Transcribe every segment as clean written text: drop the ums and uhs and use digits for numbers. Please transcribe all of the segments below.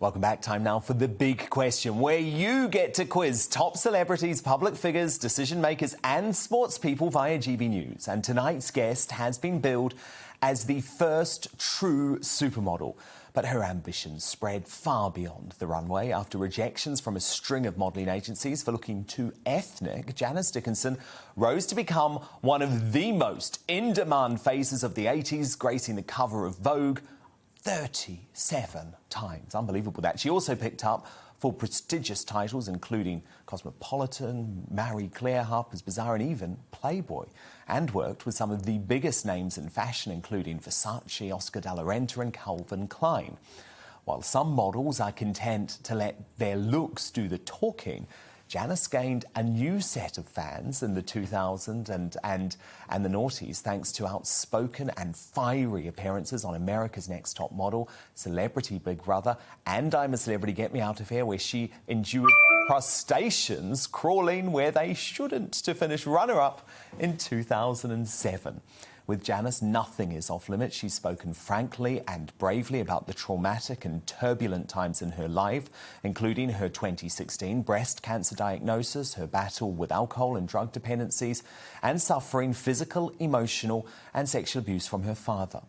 Welcome back. Time now for the big question, where you get to quiz top celebrities, public figures, decision makers and sports people via GB News. And tonight's guest has been billed as the first true supermodel. But her ambitions spread far beyond the runway. After rejections from a string of modelling agencies for looking too ethnic, Janice Dickinson rose to become one of the most in-demand faces of the 80s, gracing the cover of Vogue 37 times. Unbelievable that. She also picked up 4 prestigious titles, including Cosmopolitan, Marie Claire, Harper's Bazaar and even Playboy, and worked with some of the biggest names in fashion, including Versace, Oscar de la Renta and Calvin Klein. While some models are content to let their looks do the talking, Janice gained a new set of fans in the 2000s and the noughties thanks to outspoken and fiery appearances on America's Next Top Model, Celebrity Big Brother and I'm a Celebrity, Get Me Out of Here, where she endured crustaceans crawling where they shouldn't to finish runner-up in 2007. With Janice, nothing is off limits. She's spoken frankly and bravely about the traumatic and turbulent times in her life, including her 2016 breast cancer diagnosis, her battle with alcohol and drug dependencies, and suffering physical, emotional and sexual abuse from her father.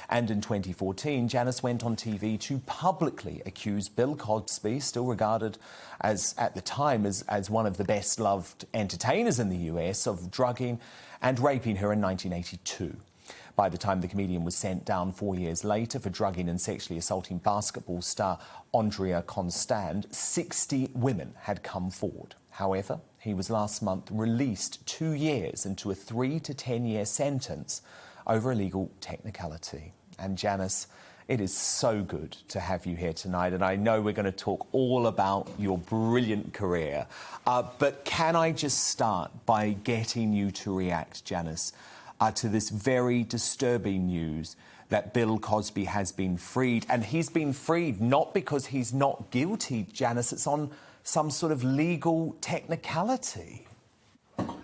And in 2014, Janice went on TV to publicly accuse Bill Cosby, still regarded as, at the time, as one of the best-loved entertainers in the US, of drugging and raping her in 1982. By the time the comedian was sent down 4 years later for drugging and sexually assaulting basketball star Andrea Constand, 60 women had come forward. However, he was last month released 2 years into a 3 to 10 year sentence over a legal technicality. And Janice, it is so good to have you here tonight, and I know we're going to talk all about your brilliant career. But can I just start by getting you to react, Janice, to this very disturbing news that Bill Cosby has been freed, and he's been freed not because he's not guilty, Janice, it's on some sort of legal technicality. Well,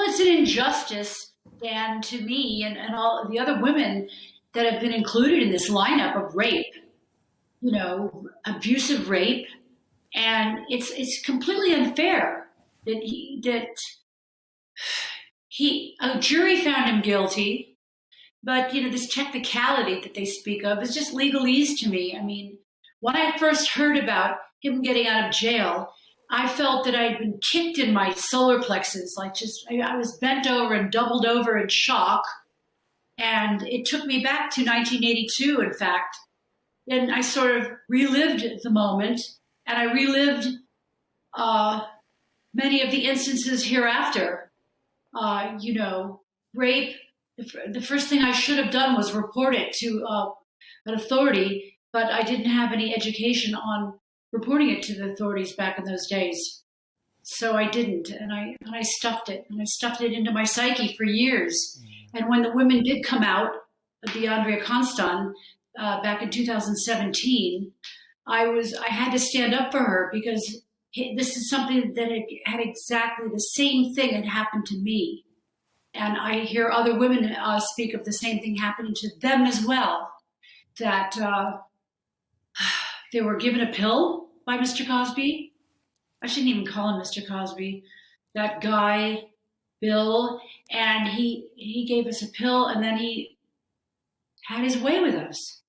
it's an injustice, Dan, to me and all the other women that have been included in this lineup of rape, you know, abusive rape. And it's completely unfair that a jury found him guilty, but, you know, this technicality that they speak of is just legalese to me. I mean, when I first heard about him getting out of jail, I felt that I'd been kicked in my solar plexus, I was bent over and doubled over in shock. And it took me back to 1982, in fact. And I sort of relived the moment, and I relived many of the instances hereafter. You know, rape, the first thing I should have done was report it to an authority, but I didn't have any education on reporting it to the authorities back in those days. So I didn't, and I stuffed it, and I stuffed it into my psyche for years. And when the women did come out, the Andrea Constand, back in 2017, I had to stand up for her because this is something that had exactly the same thing that happened to me. And I hear other women speak of the same thing happening to them as well, that they were given a pill by Mr. Cosby. I shouldn't even call him Mr. Cosby. That guy, Bill, and he gave us a pill, and then he had his way with us.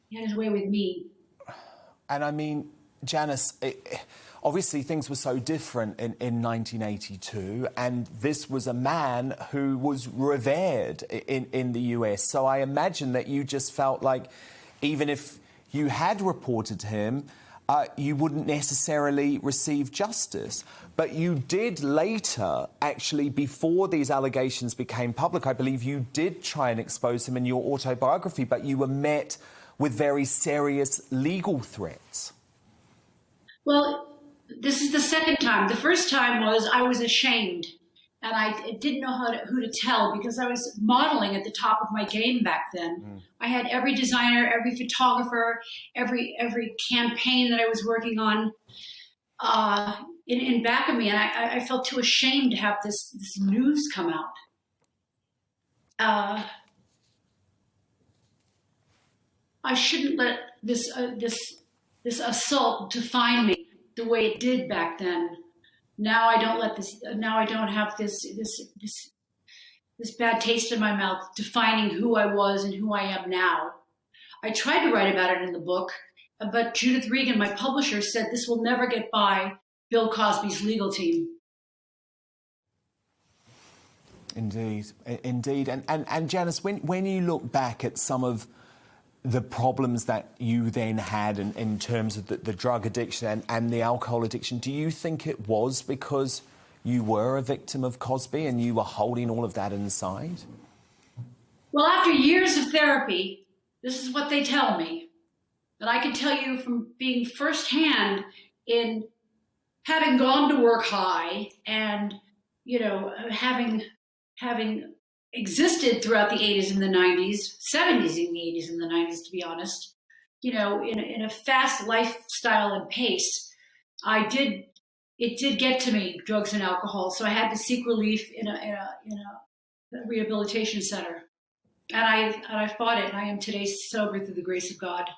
He had his way with me. And I mean, Janice, obviously things were so different in 1982, and this was a man who was revered in the US. So I imagine that you just felt like even if you had reported him, you wouldn't necessarily receive justice. But you did later, actually, before these allegations became public, I believe you did try and expose him in your autobiography, but you were met with very serious legal threats. Well, this is the second time. The first time was I was ashamed, and I didn't know who to tell because I was modeling at the top of my game back then. I had every designer, every photographer, every campaign that I was working on in back of me, and I felt too ashamed to have this news come out. I shouldn't let this assault define me the way it did back then. Now I don't let this. Now I don't have this bad taste in my mouth defining who I was and who I am now. I tried to write about it in the book, but Judith Regan, my publisher, said this will never get by Bill Cosby's legal team. Indeed, indeed. And Janice, when you look back at some of the problems that you then had in terms of the drug addiction and the alcohol addiction, do you think it was because you were a victim of Cosby and you were holding all of that inside? Well, after years of therapy, this is what they tell me. But I can tell you from being firsthand in having gone to work high and, you know, having existed throughout the 80s and the 90s, 70s and the 80s and the 90s, to be honest, you know, in a fast lifestyle and pace, it did get to me, drugs and alcohol. So I had to seek relief in a rehabilitation center. And I fought it, and I am today sober through the grace of God.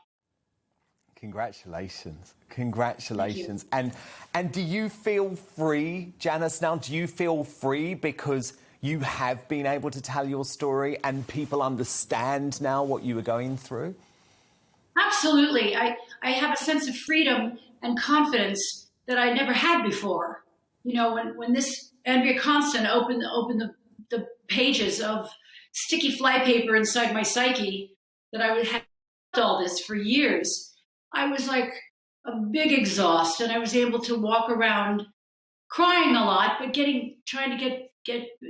Congratulations. Congratulations. And do you feel free, Janice, now? Do you feel free because you have been able to tell your story and people understand now what you were going through? Absolutely. I have a sense of freedom and confidence that I never had before. You know, when this Andrea Constant opened the pages of sticky flypaper inside my psyche, that I would have all this for years, I was like a big exhaust, and I was able to walk around crying a lot, but trying to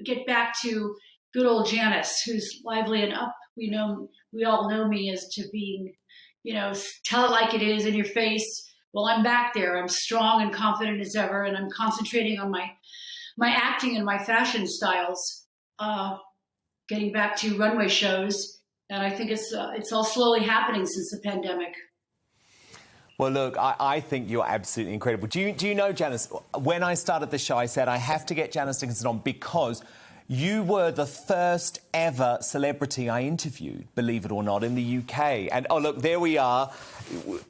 get back to good old Janice, who's lively and up. We all know me as to being, you know, tell it like it is in your face. Well, I'm back there. I'm strong and confident as ever, and I'm concentrating on my acting and my fashion styles, getting back to runway shows. And I think it's all slowly happening since the pandemic. Well, look, I think you're absolutely incredible. Do you know, Janice, when I started the show, I said I have to get Janice Dickinson on because you were the first ever celebrity I interviewed, believe it or not, in the UK. And, oh, look, there we are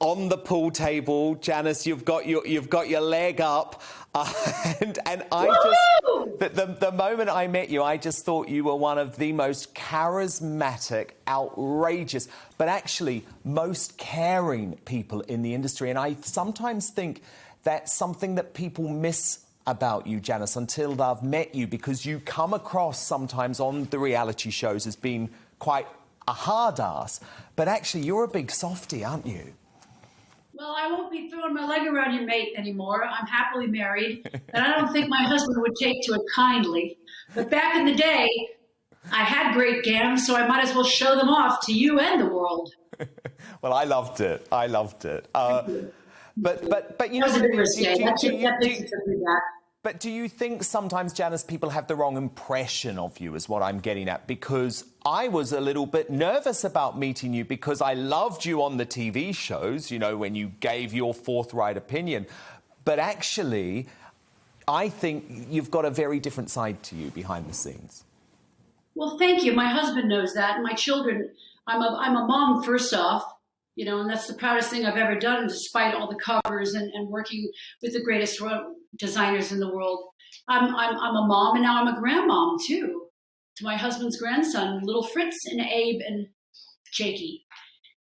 on the pool table. Janice, you've got your leg up. And I just, the moment I met you, I just thought you were one of the most charismatic, outrageous, but actually most caring people in the industry. And I sometimes think that's something that people miss about you, Janice, until they've met you, because you come across sometimes on the reality shows as being quite a hard ass, but actually you're a big softie, aren't you? Well, I won't be throwing my leg around your mate anymore. I'm happily married, and I don't think my husband would take to it kindly. But back in the day, I had great gams, so I might as well show them off to you and the world. Well, I loved it. I loved it. But you know, but do you think sometimes, Janice, people have the wrong impression of you, is what I'm getting at? Because I was a little bit nervous about meeting you because I loved you on the TV shows, you know, when you gave your forthright opinion. But actually, I think you've got a very different side to you behind the scenes. Well, thank you. My husband knows that. And my children, I'm a mom, first off, you know, and that's the proudest thing I've ever done, despite all the covers and working with the greatest designers in the world. I'm a mom, and now I'm a grandmom too, to my husband's grandson, little Fritz and Abe and Jakey.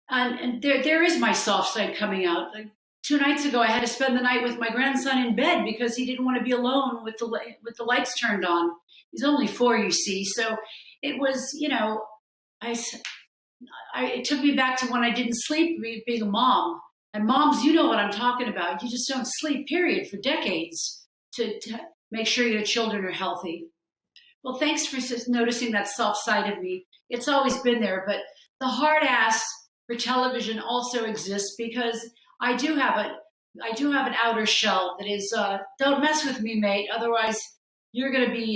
And there is my soft side coming out. Like 2 nights ago, I had to spend the night with my grandson in bed because he didn't want to be alone with the lights turned on. He's only 4, you see. So it was, you know, it took me back to when I didn't sleep, being a mom. And moms, you know what I'm talking about. You just don't sleep, period, for decades to make sure your children are healthy. Well, thanks for noticing that soft side of me. It's always been there, but the hard ass for television also exists because I do have an outer shell that is, don't mess with me, mate. Otherwise, you're going to be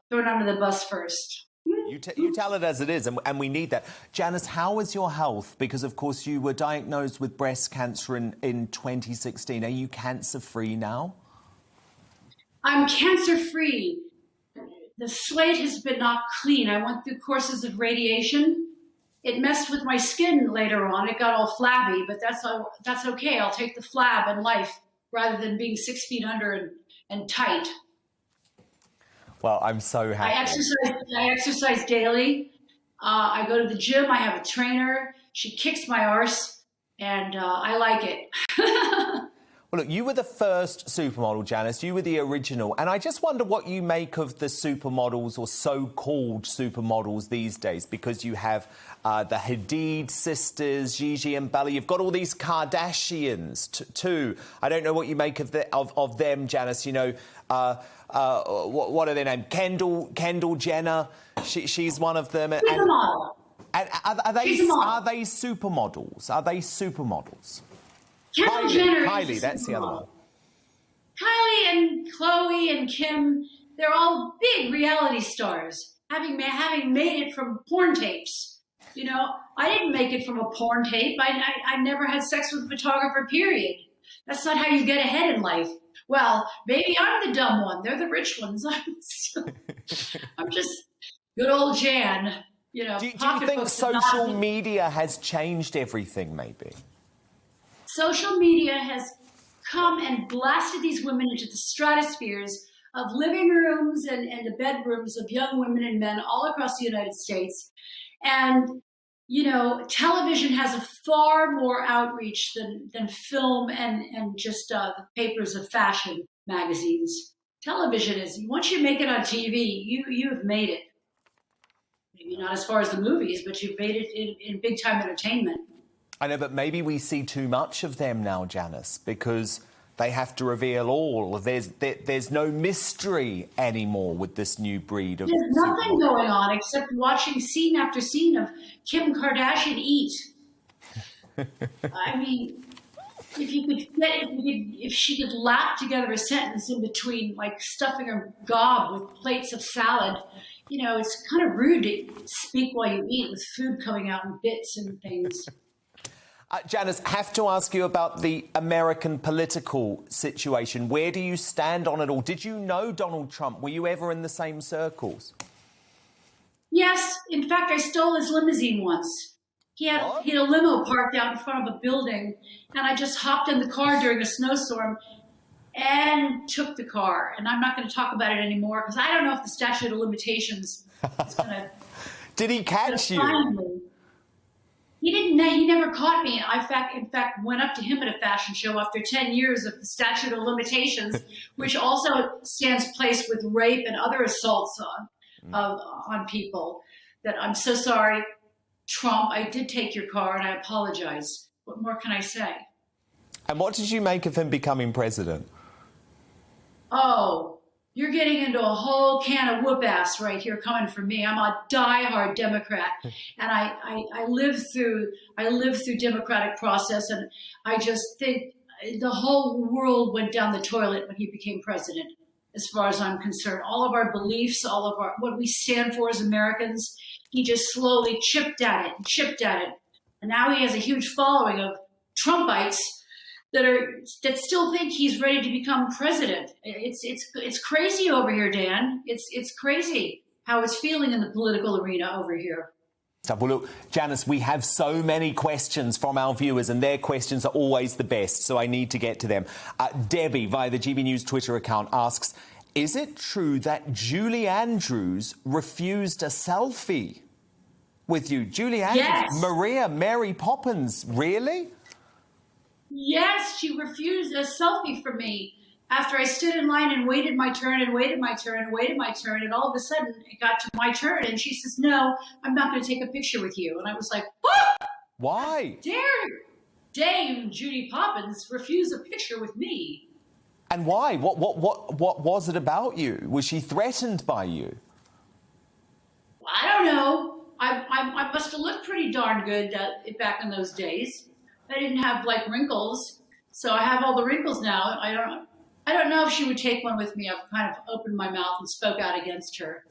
thrown under the bus first. You tell it as it is, and we need that. Janice, how is your health? Because, of course, you were diagnosed with breast cancer in 2016. Are you cancer-free now? I'm cancer-free. The slate has been knocked clean. I went through courses of radiation. it messed with my skin later on. It got all flabby, but that's okay. I'll take the flab in life rather than being 6 feet under and tight. Well, I'm so happy. I exercise daily. I go to the gym. I have a trainer. She kicks my arse, and I like it. Well, look, you were the first supermodel, Janice. You were the original. And I just wonder what you make of the supermodels or so-called supermodels these days, because you have the Hadid sisters, Gigi and Bella. You've got all these Kardashians, too. I don't know what you make of them, Janice. You know, what are their names? Kendall Jenner. She's one of them. She's a model. And are they supermodels? Are they supermodels? Kendall Jenner. Kylie, that's the other one. Kylie and Chloe and Kim, they're all big reality stars, having made it from porn tapes. You know, I didn't make it from a porn tape. I never had sex with a photographer, period. That's not how you get ahead in life. Well, maybe I'm the dumb one. They're the rich ones. I'm just good old Jan. You know, do you think social media has changed everything, maybe? Social media has come and blasted these women into the stratospheres of living rooms and the bedrooms of young women and men all across the United States. And, you know, television has a far more outreach than film and just the papers of fashion magazines. Television is, once you make it on TV, you have made it. Maybe not as far as the movies, but you've made it in big-time entertainment. I know, but maybe we see too much of them now, Janice, because they have to reveal all. There's no mystery anymore with this new breed of... There's nothing going on except watching scene after scene of Kim Kardashian eat. I mean, if she could lap together a sentence in between, like stuffing her gob with plates of salad, you know, it's kind of rude to speak while you eat with food coming out in bits and things. Janice, have to ask you about the American political situation. Where do you stand on it all? Did you know Donald Trump? Were you ever in the same circles? Yes. In fact, I stole his limousine once. He had a limo parked out in front of a building, and I just hopped in the car during a snowstorm and took the car. And I'm not going to talk about it anymore because I don't know if the statute of limitations is going to... Did he catch you? He didn't. He never caught me. I, in fact, went up to him at a fashion show after 10 years of the statute of limitations, which also stands place with rape and other assaults on people. That I'm so sorry, Trump. I did take your car, and I apologize. What more can I say? And what did you make of him becoming president? Oh, you're getting into a whole can of whoop ass right here coming from me. I'm a diehard Democrat, and I live through democratic process, and I just think the whole world went down the toilet when he became president. As far as I'm concerned, all of our beliefs, all of what we stand for as Americans, he just slowly chipped at it, and now he has a huge following of Trumpites that still think he's ready to become president. It's crazy over here, Dan. It's crazy how it's feeling in the political arena over here. Well, look, Janice, we have so many questions from our viewers, and their questions are always the best, so I need to get to them. Debbie, via the GBNews Twitter account, asks, is it true that Julie Andrews refused a selfie with you? Julie Andrews? Yes. Mary Poppins, really? Yes, she refused a selfie from me after I stood in line and waited my turn and waited my turn and waited my turn. And all of a sudden it got to my turn and she says, no, I'm not going to take a picture with you. And I was like, what? Why? Dare Dame Judy Poppins refuse a picture with me? And why? What was it about you? Was she threatened by you? I don't know. I must have looked pretty darn good back in those days. I didn't have like wrinkles, so I have all the wrinkles now. I don't know if she would take one with me. I've kind of opened my mouth and spoke out against her,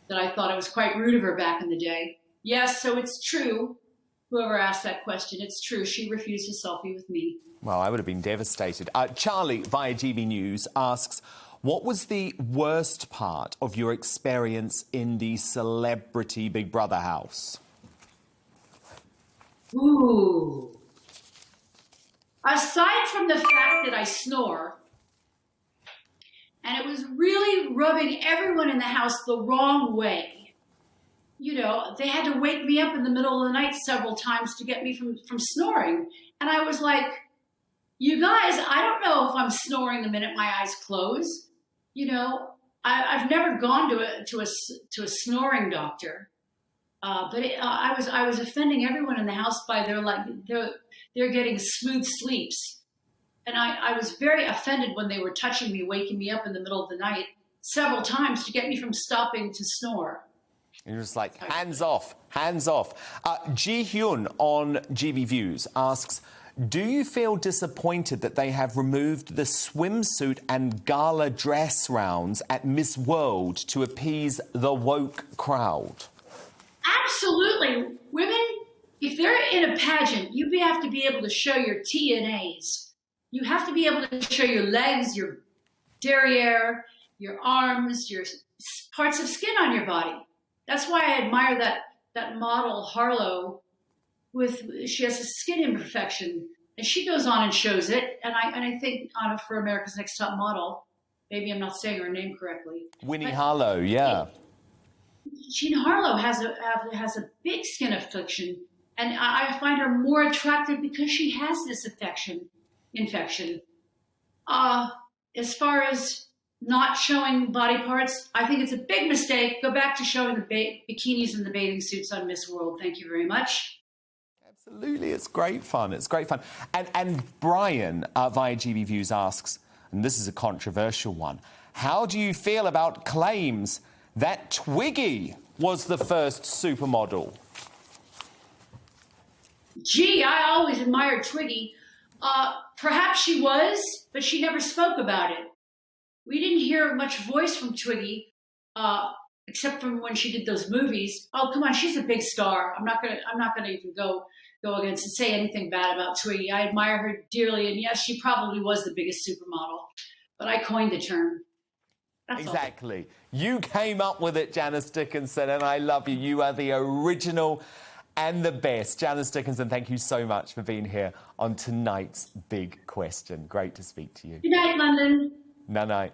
that I thought it was quite rude of her back in the day. Yes, so it's true. Whoever asked that question, it's true. She refused a selfie with me. Well, I would have been devastated. Charlie, via GB News, asks, what was the worst part of your experience in the celebrity Big Brother house? Ooh. Aside from the fact that I snore, and it was really rubbing everyone in the house the wrong way. You know, they had to wake me up in the middle of the night several times to get me from snoring. And I was like, you guys, I don't know if I'm snoring the minute my eyes close. You know, I've never gone to a snoring doctor. I was offending everyone in the house by they're getting smooth sleeps, and I was very offended when they were touching me, waking me up in the middle of the night several times to get me from stopping to snore. And you're just like, hands off, hands off. Ji Hyun on GB Views asks, do you feel disappointed that they have removed the swimsuit and gala dress rounds at Miss World to appease the woke crowd? Absolutely. Women, if they're in a pageant, you have to be able to show your T&As. You have to be able to show your legs, your derriere, your arms, your parts of skin on your body. That's why I admire that model, Harlow, she has a skin imperfection, and she goes on and shows it. And I think for America's Next Top Model, maybe I'm not saying her name correctly. Winnie Harlow, yeah. Jean Harlow has a big skin affliction, and I find her more attractive because she has this infection. As far as not showing body parts, I think it's a big mistake. Go back to showing the bikinis and the bathing suits on Miss World. Thank you very much. Absolutely, it's great fun. It's great fun. And Brian via GB Views asks, and this is a controversial one, how do you feel about claims that Twiggy was the first supermodel? Gee, I always admired Twiggy. Perhaps she was, but she never spoke about it. We didn't hear much voice from Twiggy, except from when she did those movies. Oh, come on, she's a big star. I'm not gonna even go against and say anything bad about Twiggy. I admire her dearly, and yes, she probably was the biggest supermodel, but I coined the term. That's exactly. All. You came up with it, Janice Dickinson, and I love you. You are the original and the best. Janice Dickinson, thank you so much for being here on tonight's Big Question. Great to speak to you. Good night, London. Night-night.